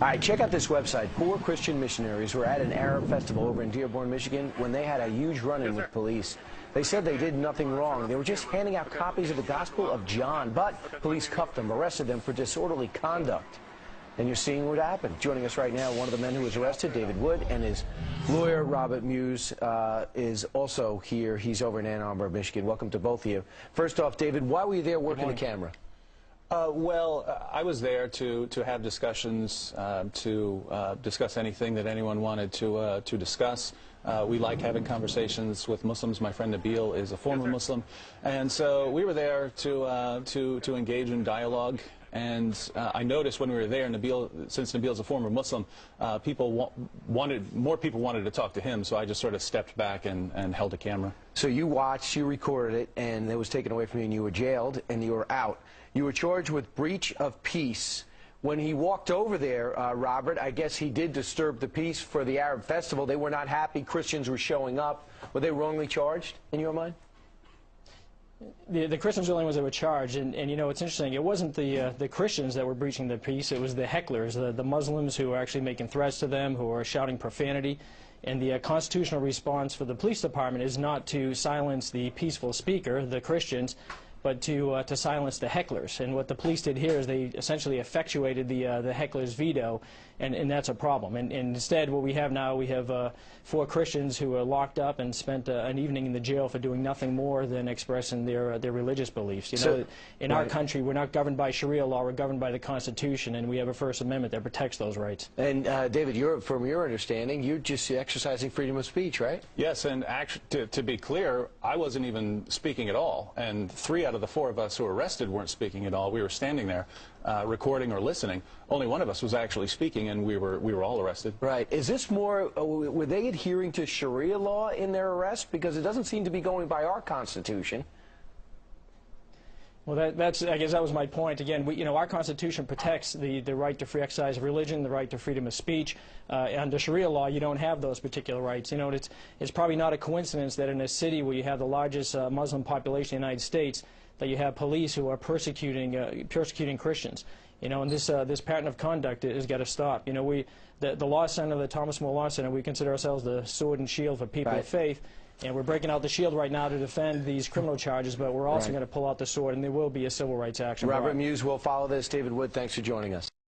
All right, check out this website. 4 Christian missionaries were at an Arab festival over in Dearborn, Michigan, when they had a huge run-in with police. They said they did nothing wrong. They were just handing out copies of the Gospel of John, but police cuffed them, arrested them for disorderly conduct. And you're seeing what happened. Joining us right now, one of the men who was arrested, David Wood, and his lawyer, Robert Muse, is also here. He's over in Ann Arbor, Michigan. Welcome to both of you. First off, David, why were you there working the camera? I was there to have discussions, to discuss anything that anyone wanted to discuss. We like having conversations with Muslims. My friend Nabil is a former Muslim, and so we were there to engage in dialogue. And I noticed when we were there, since Nabil's a former Muslim, more people wanted to talk to him, so I just sort of stepped back and held a camera. So you watched, you recorded it, and it was taken away from you, and you were jailed, and you were out. You were charged with breach of peace. When he walked over there, Robert, I guess he did disturb the peace for the Arab festival. They were not happy Christians were showing up. Were they wrongly charged, in your mind? The Christians were the only ones that were charged, and you know, it's interesting, it wasn't the Christians that were breaching the peace, it was the hecklers, the Muslims who were actually making threats to them, who were shouting profanity. And the constitutional response for the police department is not to silence the peaceful speaker, the Christians, but to silence the hecklers. And what the police did here is they essentially effectuated the heckler's veto, and that's a problem. And instead, what we have now, we have 4 Christians who are locked up and spent an evening in the jail for doing nothing more than expressing their religious beliefs. You know, in our country, we're not governed by Sharia law, we're governed by the Constitution, and we have a First Amendment that protects those rights. And David, from your understanding, you're just exercising freedom of speech, right? Yes, and actually, to be clear, I wasn't even speaking at all, and 3 out of the 4 of us who were arrested weren't speaking at all. We were standing there recording or listening. Only one of us was actually speaking, and we were all arrested. Right. Is this more, were they adhering to Sharia law in their arrest? Because it doesn't seem to be going by our Constitution. Well, I guess that was my point. Again, you know, our Constitution protects the right to free exercise of religion, the right to freedom of speech. Under Sharia law, you don't have those particular rights. You know, it's probably not a coincidence that in a city where you have the largest Muslim population in the United States, that you have police who are persecuting Christians. You know, and this pattern of conduct has got to stop. You know, the Law Center, the Thomas More Law Center, we consider ourselves the sword and shield for people of faith. And we're breaking out the shield right now to defend these criminal charges, but we're also going to pull out the sword, and there will be a civil rights action. Robert Muse will follow this. David Wood, thanks for joining us.